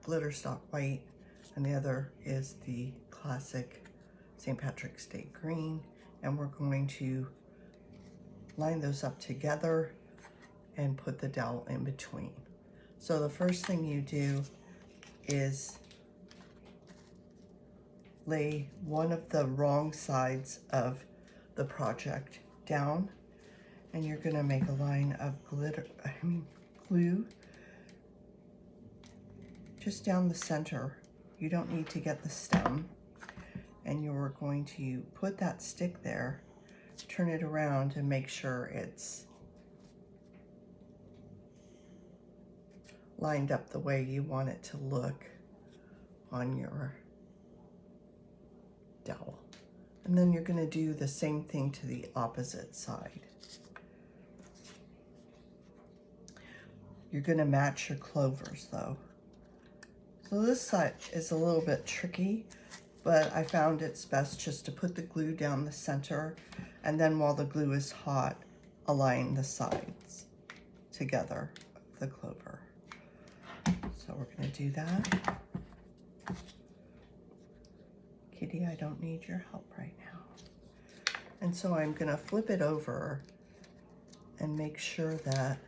Glitter stock white, and the other is the classic St. Patrick's Day green, and we're going to line those up together and put the dowel in between. So the first thing you do is lay one of the wrong sides of the project down, and you're going to make a line of glue just down the center. You don't need to get the stem. And you're going to put that stick there, turn it around, and make sure it's lined up the way you want it to look on your dowel. And then you're going to do the same thing to the opposite side. You're going to match your clovers though. So this side is a little bit tricky, but I found it's best just to put the glue down the center, and then while the glue is hot, align the sides together of the clover. So we're going to do that. Kitty, I don't need your help right now. And so I'm going to flip it over and make sure that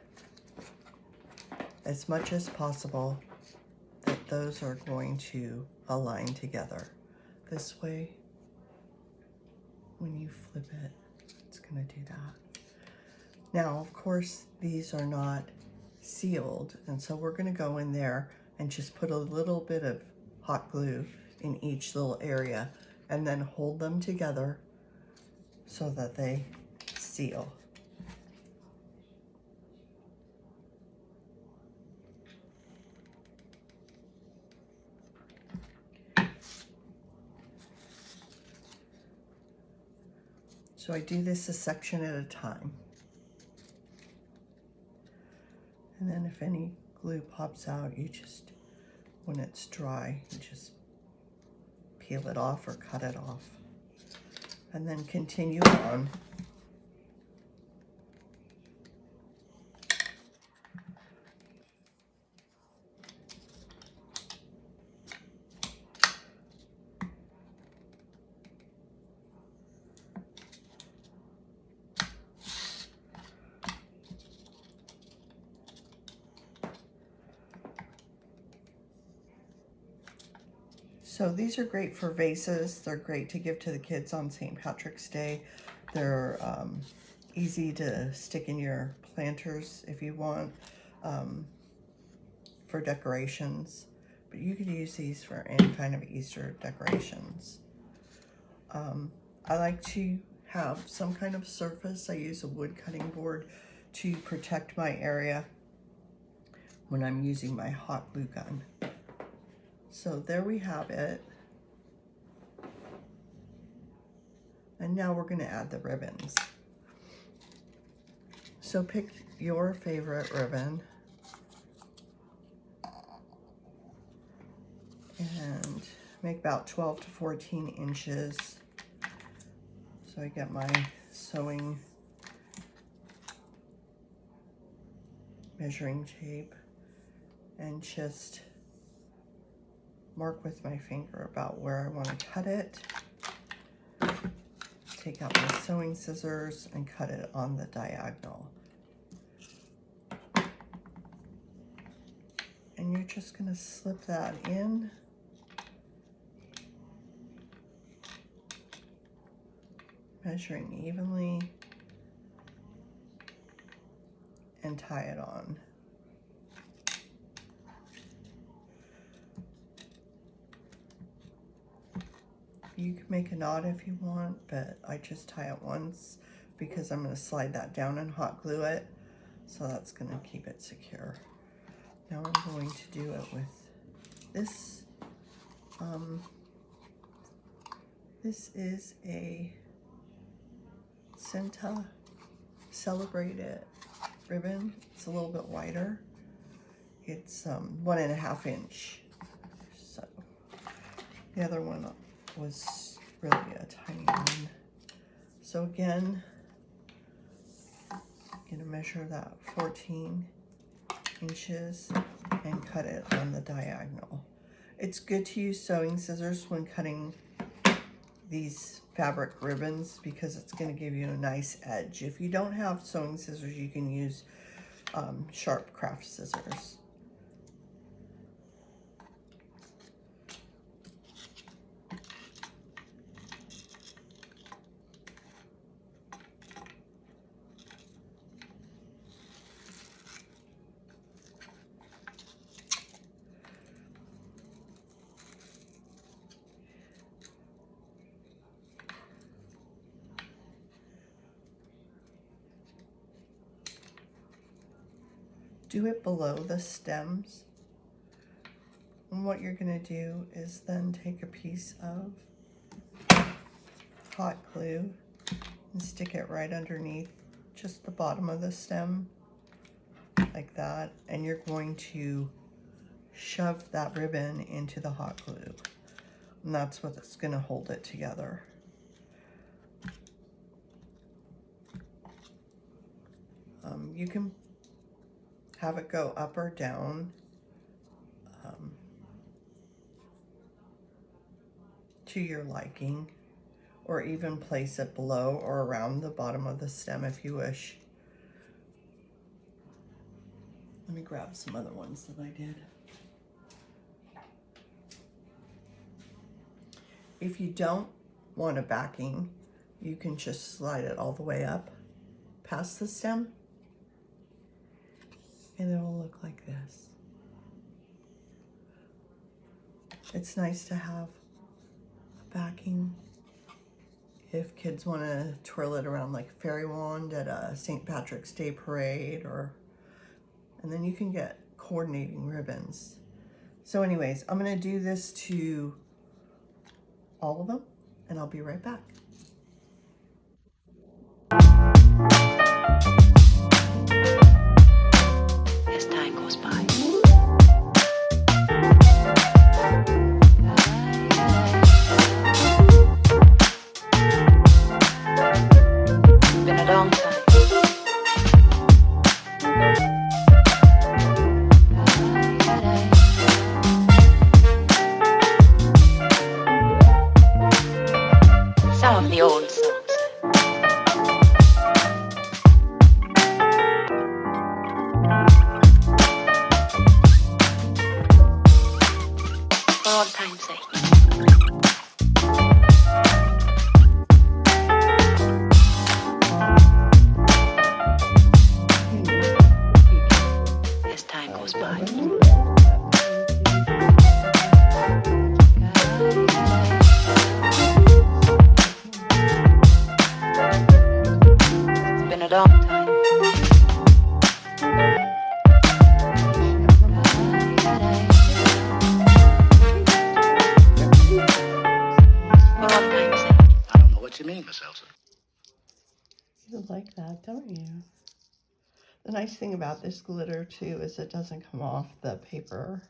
as much as possible that those are going to align together. This way, when you flip it, it's going to do that. Now, of course, these are not sealed, and so we're going to go in there and just put a little bit of hot glue in each little area and then hold them together so that they seal. So I do this a section at a time. And then if any glue pops out, you just, when it's dry, you just peel it off or cut it off. And then continue on. So these are great for vases. They're great to give to the kids on St. Patrick's Day. They're easy to stick in your planters if you want, for decorations. But you could use these for any kind of Easter decorations. I like to have some kind of surface. I use a wood cutting board to protect my area when I'm using my hot glue gun. So there we have it. And now we're going to add the ribbons. So pick your favorite ribbon and make about 12 to 14 inches. So I get my sewing measuring tape and just mark with my finger about where I want to cut it. Take out my sewing scissors and cut it on the diagonal. And you're just going to slip that in. Measuring evenly. and tie it on. You can make a knot if you want, but I just tie it once because I'm going to slide that down and hot glue it. So that's going to keep it secure. Now I'm going to do it with this. This is a Cinta Celebrate It ribbon. It's a little bit wider. It's 1.5 inch. So the other one was really a tiny one. So again, I'm gonna measure that 14 inches and cut it on the diagonal. It's good to use sewing scissors when cutting these fabric ribbons because it's going to give you a nice edge. If you don't have sewing scissors, you can use sharp craft scissors. Do it below the stems. And what you're going to do is then take a piece of hot glue and stick it right underneath just the bottom of the stem, like that. And you're going to shove that ribbon into the hot glue. And that's what's going to hold it together. You can have it go up or down to your liking, or even place it below or around the bottom of the stem if you wish. Let me grab some other ones that I did. If you don't want a backing, you can just slide it all the way up past the stem and it will look like this. It's nice to have a backing if kids want to twirl it around like a fairy wand at a St. Patrick's Day parade, and then you can get coordinating ribbons. So anyways, I'm going to do this to all of them and I'll be right back. As time goes by. It's been a long time. Some of the old songs. For all time's sake. As time goes by. It's been a long time. For all time's sake. I don't know what you mean, Miss Elsa. You like that, don't you? The nice thing about this glitter too is it doesn't come off the paper.